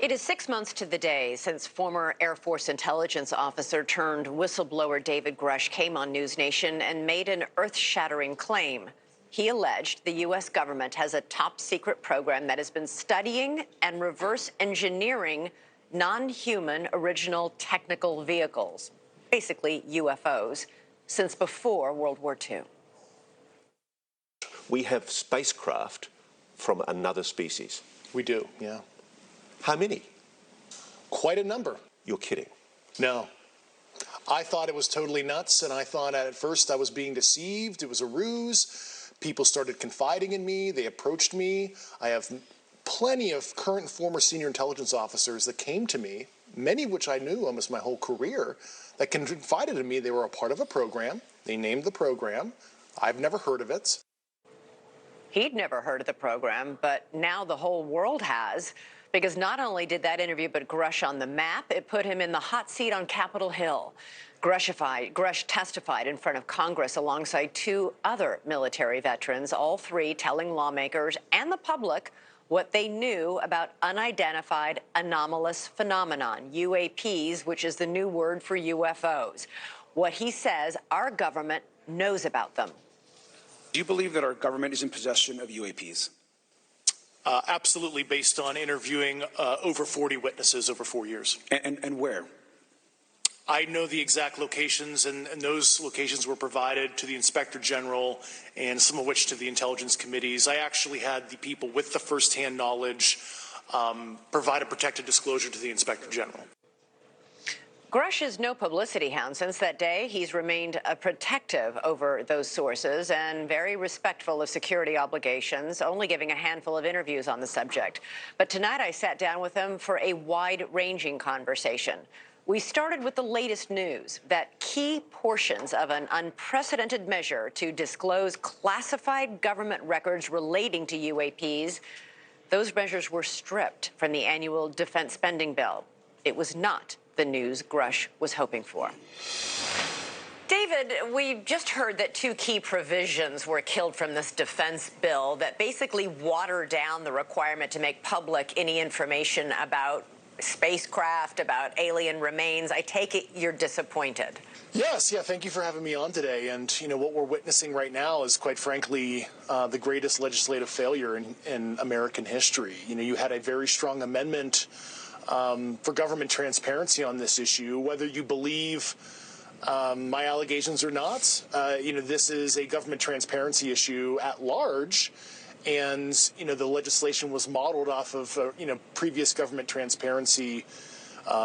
It is 6 months to the day since former Air Force intelligence officer turned whistleblower David Grusch came on News Nation and made an earth-shattering claim. He alleged the U.S. government has a top-secret program that has been studying and reverse engineering non-human original technical vehicles, basically UFOs, since before World War II. We have spacecraft from another species. We do, yeah. How many? Quite a number. You're kidding. No. I thought it was totally nuts, and I thought at first I was being deceived. It was a ruse. People started confiding in me. They approached me. I have plenty of current and former senior intelligence officers that came to me, many of which I knew almost my whole career, that confided in me they were a part of a program. They named the program. I've never heard of it. He'd never heard of the program, but now the whole world has. Because not only did that interview put Grusch on the map, it put him in the hot seat on Capitol Hill. Grusch testified in front of Congress alongside two other military veterans, all three telling lawmakers and the public what they knew about unidentified anomalous phenomenon, UAPs, which is the new word for UFOs. What he says our government knows about them. Do you believe that our government is in possession of UAPs? Absolutely, based on interviewing over 40 witnesses over 4 years. And where? I know the exact locations, and those locations were provided to the Inspector General and some of which to the intelligence committees. I actually had the people with the firsthand knowledge provide a protected disclosure to the Inspector General. Grusch is no publicity hound. Since that day, he's remained protective over those sources and very respectful of security obligations, only giving a handful of interviews on the subject. But tonight I sat down with him for a wide-ranging conversation. We started with the latest news that key portions of an unprecedented measure to disclose classified government records relating to UAPs, those measures were stripped from the annual defense spending bill. It was not the news Grusch was hoping for. David, we just heard that two key provisions were killed from this defense bill that basically water down the requirement to make public any information about spacecraft, about alien remains. I take it you're disappointed. Yes, thank you for having me on today. And, what we're witnessing right now is, quite frankly, the greatest legislative failure in American history. You had a very strong amendment for government transparency on this issue, whether you believe my allegations or not. This is a government transparency issue at large, and the legislation was modeled off of previous government transparency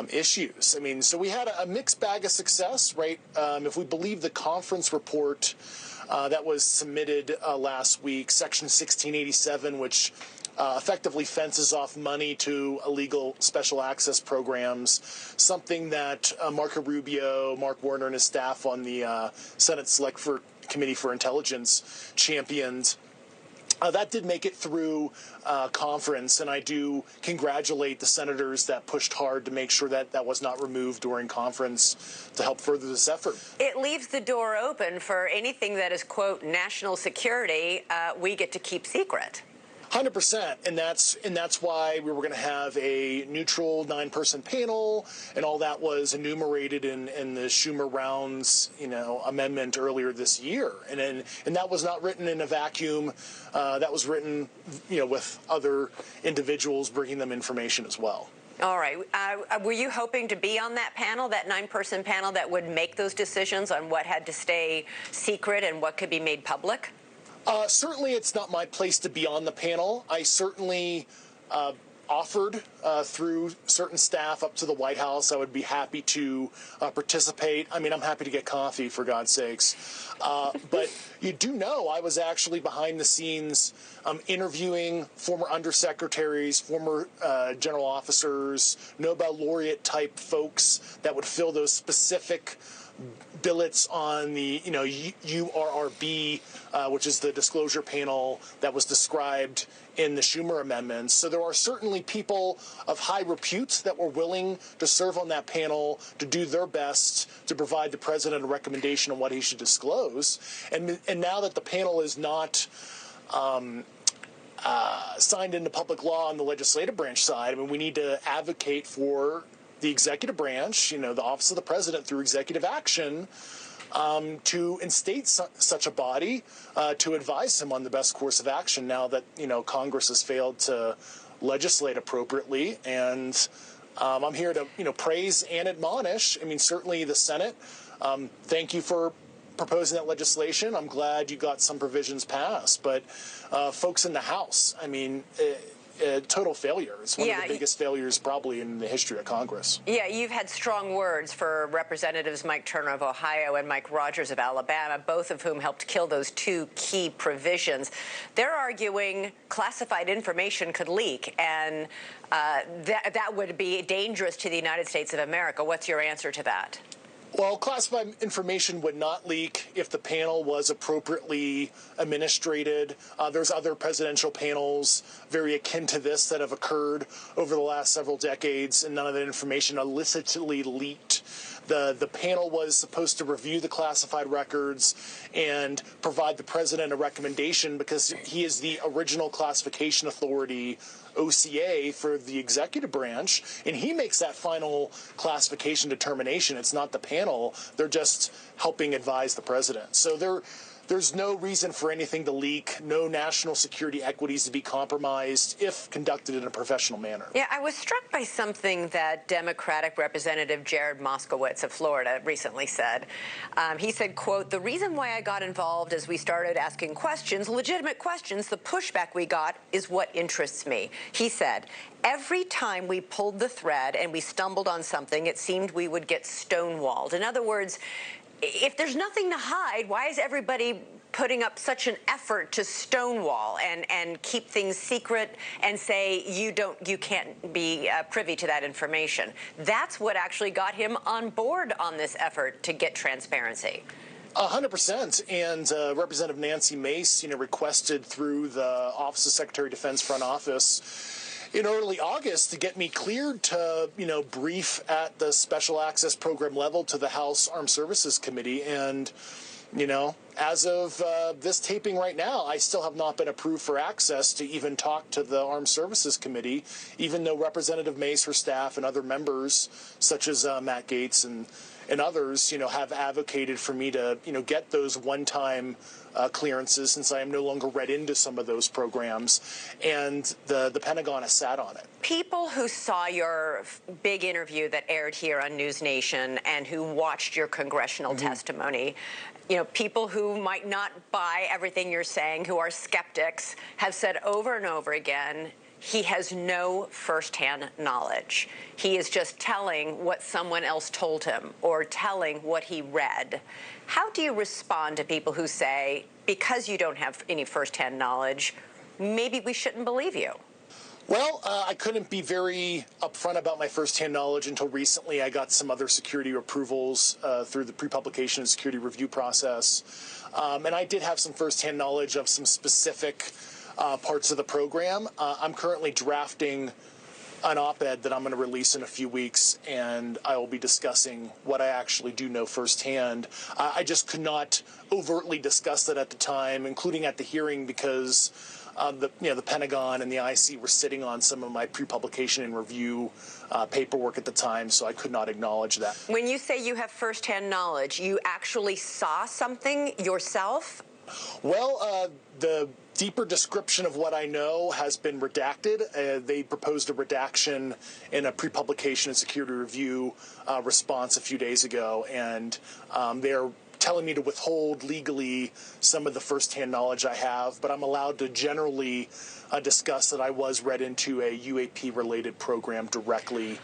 issues. So we had a mixed bag of success, right? If we believe the conference report that was submitted last week, Section 1687, which effectively fences off money to illegal special access programs, something that Marco Rubio, Mark Warner, and his staff on the Senate Select Committee for Intelligence championed. That did make it through conference, and I do congratulate the senators that pushed hard to make sure that that was not removed during conference to help further this effort. It leaves the door open for anything that is, quote, national security, we get to keep secret. 100%, and that's why we were going to have a neutral 9-person panel, and all that was enumerated in the Schumer rounds, amendment earlier this year, and that was not written in a vacuum. That was written, with other individuals bringing them information as well. All right. Were you hoping to be on that panel, that 9-person panel that would make those decisions on what had to stay secret and what could be made public? Certainly, it's not my place to be on the panel. I certainly offered through certain staff up to the White House. I would be happy to participate. I'm happy to get coffee, for God's sakes. But you do know I was actually behind the scenes interviewing former undersecretaries, former general officers, Nobel laureate type folks that would fill those specific billets on the, URRB, which is the disclosure panel that was described in the Schumer amendments. So there are certainly people of high repute that were willing to serve on that panel to do their best to provide the president a recommendation on what he should disclose. And now that the panel is not signed into public law on the legislative branch side. I mean, we need to advocate for the executive branch, the Office of the President, through executive action, to instate such a body to advise him on the best course of action now that, Congress has failed to legislate appropriately. And I'm here to, praise and admonish. I mean, certainly the Senate, thank you for proposing that legislation. I'm glad you got some provisions passed. But folks in the House, I mean, total failure. It's one of the biggest failures probably in the history of Congress. Yeah, you've had strong words for Representatives Mike Turner of Ohio and Mike Rogers of Alabama, both of whom helped kill those two key provisions. They're arguing classified information could leak, and that would be dangerous to the United States of America. What's your answer to that? Well, classified information would not leak if the panel was appropriately administrated. There's other presidential panels very akin to this that have occurred over the last several decades, and none of that information illicitly leaked. The panel was supposed to review the classified records and provide the president a recommendation because he is the original classification authority, OCA, for the executive branch, and he makes that final classification determination. It's not the panel. They're just helping advise the president. So there's no reason for anything to leak, no national security equities to be compromised if conducted in a professional manner. Yeah, I was struck by something that Democratic Representative Jared Moskowitz of Florida recently said. He said, quote, "The reason why I got involved is we started asking questions, legitimate questions. The pushback we got is what interests me." He said, "Every time we pulled the thread and we stumbled on something, it seemed we would get stonewalled." In other words, if there's nothing to hide, why is everybody putting up such an effort to stonewall and keep things secret and say you can't be privy to that information? That's what actually got him on board on this effort to get transparency. 100%. And Representative Nancy Mace, requested through the Office of Secretary of Defense front office in early August to get me cleared to, brief at the Special Access Program level to the House Armed Services Committee. And, as of this taping right now, I still have not been approved for access to even talk to the Armed Services Committee, even though Representative Mace, her staff, and other members, such as Matt Gaetz and others, have advocated for me to, get those one-time clearances since I am no longer read into some of those programs, and the Pentagon has sat on it. People who saw your big interview that aired here on News Nation and who watched your congressional testimony, people who might not buy everything you're saying, who are skeptics, have said over and over again, he has no firsthand knowledge. He is just telling what someone else told him or telling what he read. How do you respond to people who say, because you don't have any firsthand knowledge, maybe we shouldn't believe you? Well, I couldn't be very upfront about my firsthand knowledge until recently. I got some other security approvals through the pre-publication and security review process. And I did have some firsthand knowledge of some specific parts of the program. I'm currently drafting an op-ed that I'm going to release in a few weeks, and I will be discussing what I actually do know firsthand. I just could not overtly discuss that at the time, including at the hearing, because the Pentagon and the IC were sitting on some of my pre-publication and review paperwork at the time, so I could not acknowledge that. When you say you have firsthand knowledge, you actually saw something yourself? Well, the deeper description of what I know has been redacted. They proposed a redaction in a pre-publication and security review response a few days ago, and they're telling me to withhold legally some of the firsthand knowledge I have, but I'm allowed to generally discuss that I was read into a UAP-related program directly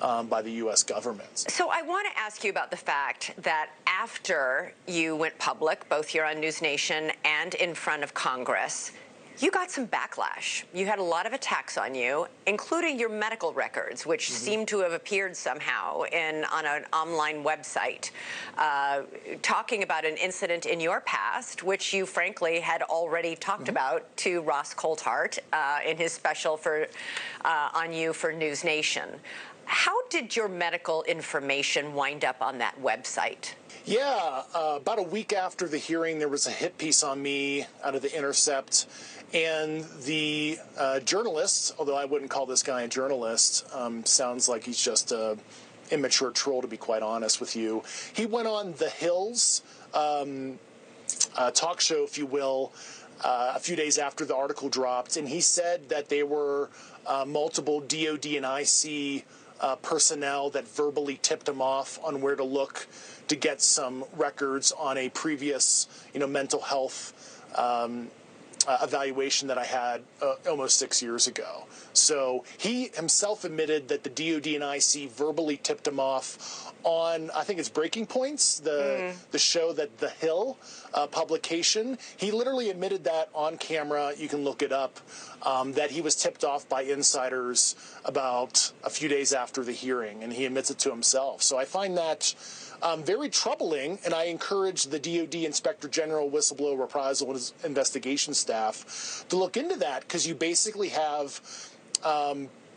by the U.S. government. So I want to ask you about the fact that after you went public, both here on News Nation and in front of Congress, you got some backlash. You had a lot of attacks on you, including your medical records, which seem to have appeared somehow on an online website, talking about an incident in your past, which you frankly had already talked about to Ross Coulthart in his special on you for News Nation. How did your medical information wind up on that website? Yeah, about a week after the hearing, there was a hit piece on me out of The Intercept. And the journalist, although I wouldn't call this guy a journalist, sounds like he's just a immature troll, to be quite honest with you. He went on The Hill's talk show, if you will, a few days after the article dropped, and he said that there were multiple DOD and IC personnel that verbally tipped him off on where to look to get some records on a previous, mental health evaluation that I had almost 6 years ago. So he himself admitted that the DOD and IC verbally tipped him off on, I think it's Breaking Points, the show that The Hill publication. He literally admitted that on camera. You can look it up, that he was tipped off by insiders about a few days after the hearing, and he admits it to himself. So I find that very troubling, and I encourage the DOD Inspector General, Whistleblower Reprisal, and his investigation staff to look into that, because you basically have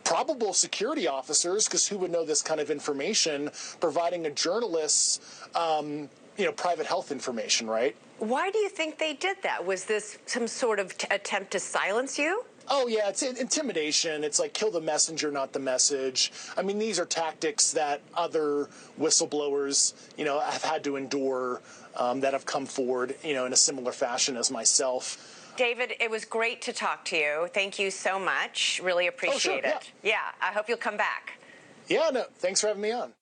probable security officers, because who would know this kind of information, providing a journalist, private health information, right? Why do you think they did that? Was this some sort of attempt to silence you? Oh, yeah, it's intimidation. It's like kill the messenger, not the message. I mean, these are tactics that other whistleblowers, have had to endure, that have come forward, in a similar fashion as myself. David, it was great to talk to you. Thank you so much. Really appreciate it. Yeah. Yeah, I hope you'll come back. Yeah, no, thanks for having me on.